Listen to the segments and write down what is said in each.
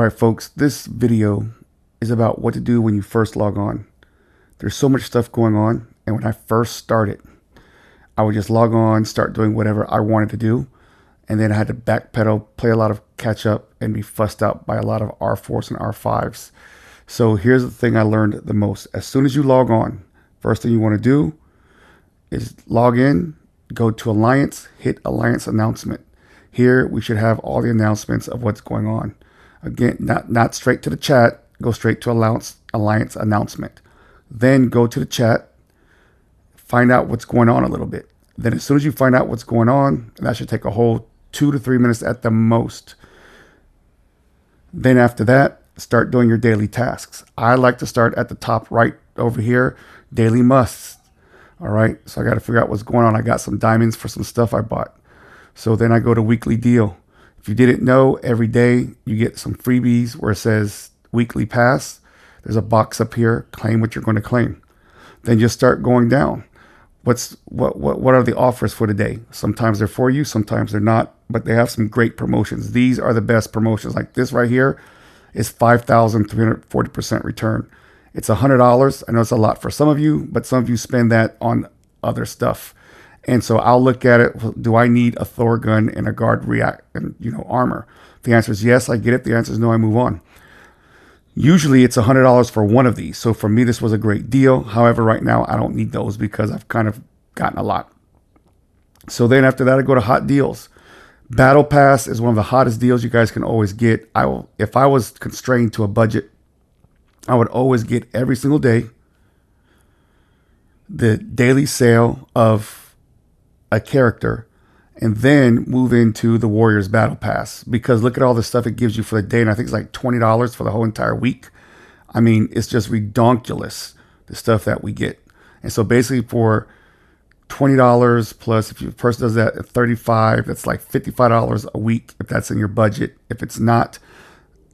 right, folks, this video is about what to do when you first log on. There's so much stuff going on, and when I first started, I would just log on, start doing whatever I wanted to do, and then I had to backpedal, play a lot of catch up, and be fussed out by a lot of R4s and R5s. So here's the thing I learned the most. As soon as you log on, first thing you want to do is log in, go to Alliance, hit Alliance Announcement. Here we should have all the announcements of what's going on. Again, not straight to the chat, go straight to Alliance Announcement. Then go to the chat, find out what's going on a little bit. Then as soon as you find out what's going on, that should take a whole 2 to 3 minutes at the most. Then after that, start doing your daily tasks. I like to start at the top right over here, daily musts. All right, so I got to figure out what's going on. I got some diamonds for some stuff I bought. So then I go to weekly deal. If you didn't know, every day you get some freebies where it says weekly pass. There's a box up here, claim what you're going to claim. Then just start going down. What are the offers for today? Sometimes they're for you, sometimes they're not, but they have some great promotions. These are the best promotions. Like this right here is 5,340% return. It's $100. I know it's a lot for some of you, but some of you spend that on other stuff. And so I'll look at it. Do I need a Thor gun and a guard react and armor? If the answer is yes, I get it. The answer is no, I move on. Usually it's $100 for one of these. So for me, this was a great deal. However, right now I don't need those because I've kind of gotten a lot. So then after that, I go to hot deals. Battle Pass is one of the hottest deals you guys can always get. If I was constrained to a budget, I would always get every single day the daily sale of a character and then move into the Warriors Battle Pass, because look at all the stuff it gives you for the day. And I think it's like $20 for the whole entire week. I mean, it's just redonkulous, the stuff that we get. And so basically for $20 plus, if your person does that at 35, that's like $55 a week if that's in your budget. If it's not,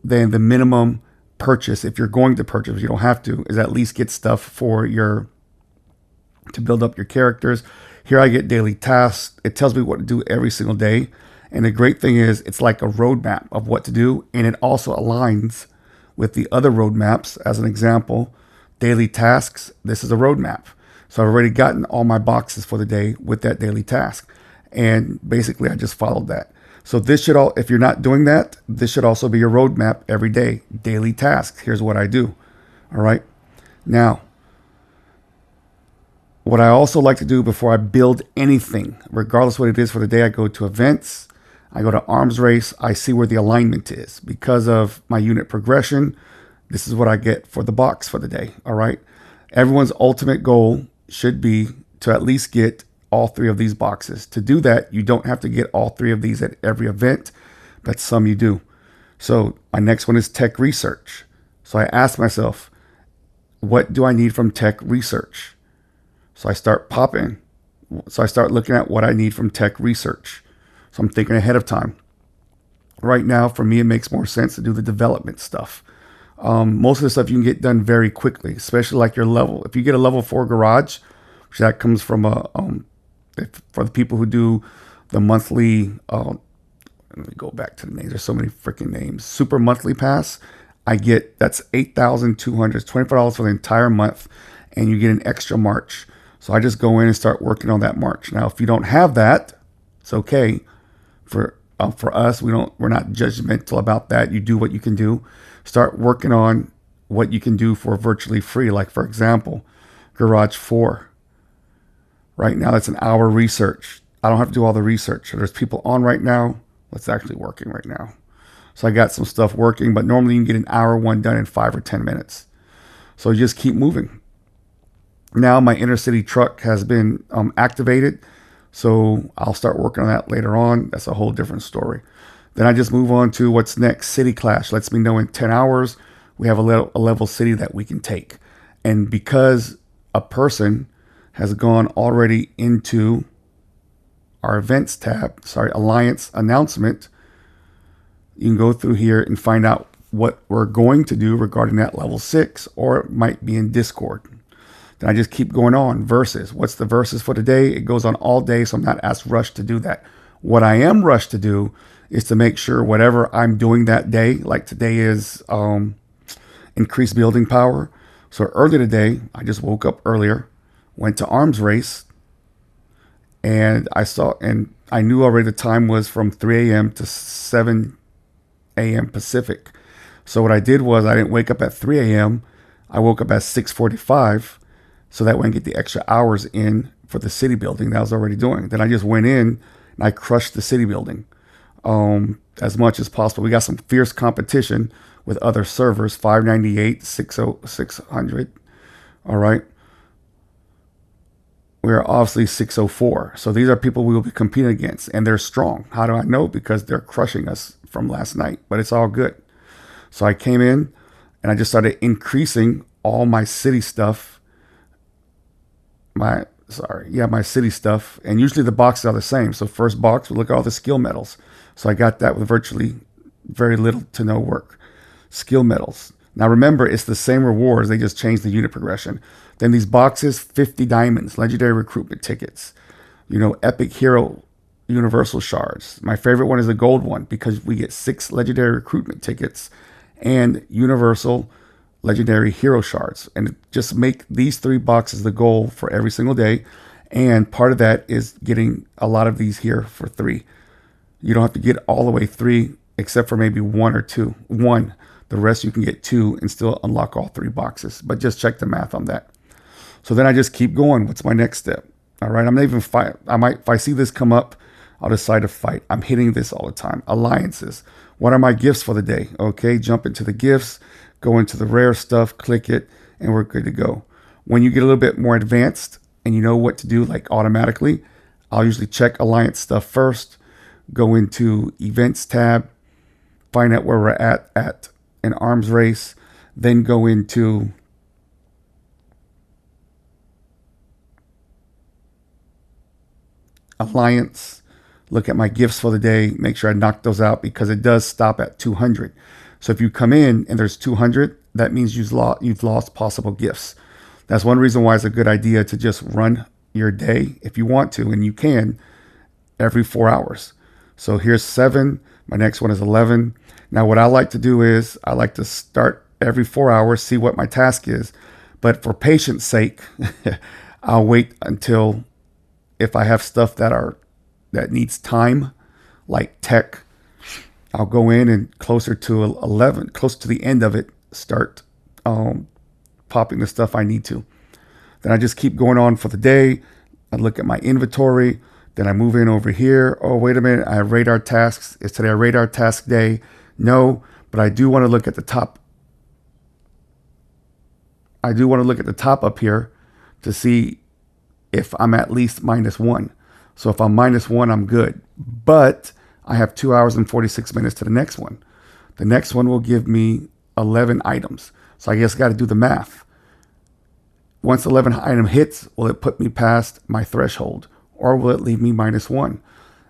then the minimum purchase, if you're going to purchase, you don't have to, is at least get stuff for to build up your characters. Here I get daily tasks. It tells me what to do every single day. And the great thing is it's like a roadmap of what to do. And it also aligns with the other roadmaps. As an example, daily tasks, this is a roadmap. So I've already gotten all my boxes for the day with that daily task. And basically I just followed that. So this should if you're not doing that, this should also be your roadmap every day. Daily tasks. Here's what I do. All right. Now, what I also like to do before I build anything, regardless what it is for the day, I go to events, I go to arms race, I see where the alignment is. Because of my unit progression, this is what I get for the box for the day, all right? Everyone's ultimate goal should be to at least get all 3 of these boxes. To do that, you don't have to get all 3 of these at every event, but some you do. So my next one is tech research. So I ask myself, what do I need from tech research? So I start popping. So I start looking at what I need from tech research. So I'm thinking ahead of time. Right now, for me, it makes more sense to do the development stuff. Most of the stuff you can get done very quickly, especially like your level. If you get a level 4 garage, which that comes from for the people who do the monthly, let me go back to the names. There's so many freaking names. Super monthly pass. That's $8,200. It's $24 for the entire month, and you get an extra march. So I just go in and start working on that march. Now, if you don't have that, it's okay. For us, we're not judgmental about that. You do what you can do. Start working on what you can do for virtually free. Like, for example, Garage 4. Right now, that's an hour research. I don't have to do all the research. There's people on right now. What's actually working right now? So I got some stuff working, but normally you can get an hour one done in 5 or 10 minutes. So you just keep moving. Now my intercity truck has been activated, so I'll start working on that later on. That's a whole different story. Then I just move on to what's next. City Clash lets me know in 10 hours we have a level city that we can take. And because a person has gone already into our events tab, Alliance Announcement, you can go through here and find out what we're going to do regarding that level 6, or it might be in Discord. Then I just keep going on. Versus. What's the versus for today? It goes on all day, so I'm not as rushed to do that. What I am rushed to do is to make sure whatever I'm doing that day, like today is increased building power. So early today, I just woke up earlier, went to arms race, and I knew already the time was from 3 a.m. to 7 a.m. Pacific. So what I did was I didn't wake up at 3 a.m. I woke up at 6:45, so that way I can get the extra hours in for the city building that I was already doing. Then I just went in and I crushed the city building as much as possible. We got some fierce competition with other servers, 598, 600. All right. We are obviously 604. So these are people we will be competing against, and they're strong. How do I know? Because they're crushing us from last night, but it's all good. So I came in and I just started increasing all my city stuff. My city stuff. And usually the boxes are the same. So first box, we look at all the skill medals. So I got that with virtually very little to no work. Skill medals. Now remember, it's the same rewards. They just changed the unit progression. Then these boxes, 50 diamonds, legendary recruitment tickets, epic hero universal shards. My favorite one is the gold one because we get 6 legendary recruitment tickets and universal legendary hero shards. And just make these 3 boxes the goal for every single day. And part of that is getting a lot of these here for 3. You don't have to get all the way 3 except for maybe 1 or 2. 1. The rest you can get 2 and still unlock all 3 boxes. But just check the math on that. So then I just keep going. What's my next step? All right. I'm not even fight. If I see this come up, I'll decide to fight. I'm hitting this all the time. Alliances. What are my gifts for the day? Okay. Jump into the gifts, go into the rare stuff, click it, and we're good to go. When you get a little bit more advanced and you know what to do, like automatically, I'll usually check alliance stuff first, go into events tab, find out where we're at an arms race, then go into alliance, look at my gifts for the day, make sure I knock those out because it does stop at 200. So if you come in and there's 200, that means you've lost possible gifts. That's one reason why it's a good idea to just run your day if you want to, and you can, every 4 hours. So here's 7. My next one is 11. Now what I like to do is I like to start every 4 hours, see what my task is. But for patience sake, I'll wait until if I have stuff that needs time, like tech, I'll go in and closer to 11, close to the end of it, start popping the stuff I need to. Then I just keep going on for the day. I look at my inventory. Then I move in over here. Oh, wait a minute. I have radar tasks. Is today a radar task day? No, but I do want to look at the top. I do want to look at the top up here to see if I'm at least -1. So if I'm -1, I'm good. But I have 2 hours and 46 minutes to the next one. The next one will give me 11 items. So I guess I got to do the math. Once 11 item hits, will it put me past my threshold? Or will it leave me -1?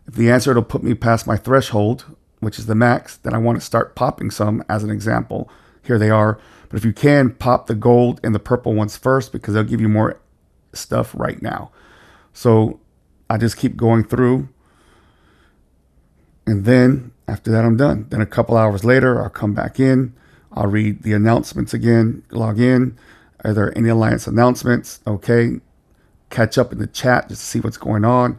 If the answer, it'll put me past my threshold, which is the max, then I want to start popping some as an example. Here they are. But if you can, pop the gold and the purple ones first because they'll give you more stuff right now. So I just keep going through. And then after that, I'm done. Then a couple hours later, I'll come back in. I'll read the announcements again, log in. Are there any alliance announcements? Okay. Catch up in the chat just to see what's going on.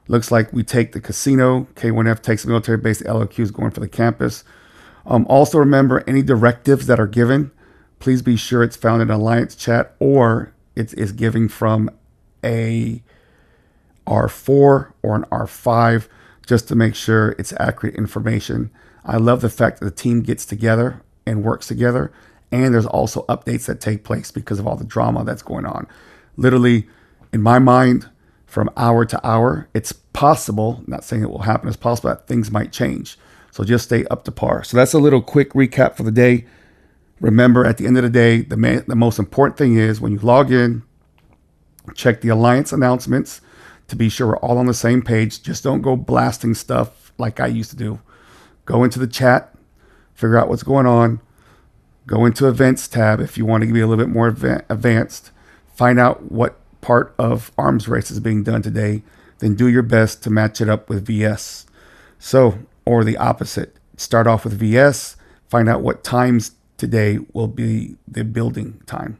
Looks like we take the casino. K1F takes military base. LOQ is going for the campus. Also remember, any directives that are given, please be sure it's found in alliance chat or it is giving from a R4 or an R5 just to make sure it's accurate information. I love the fact that the team gets together and works together, and there's also updates that take place because of all the drama that's going on. Literally, in my mind, from hour to hour, it's possible, not saying it will happen, it's possible that things might change. So just stay up to par. So that's a little quick recap for the day. Remember, at the end of the day, the most important thing is when you log in, check the alliance announcements to be sure we're all on the same page. Just don't go blasting stuff like I used to do. Go into the chat, figure out what's going on. Go into events tab if you want to be a little bit more advanced. Find out what part of arms race is being done today. Then do your best to match it up with VS. So or the opposite. Start off with VS, find out what times today will be the building time.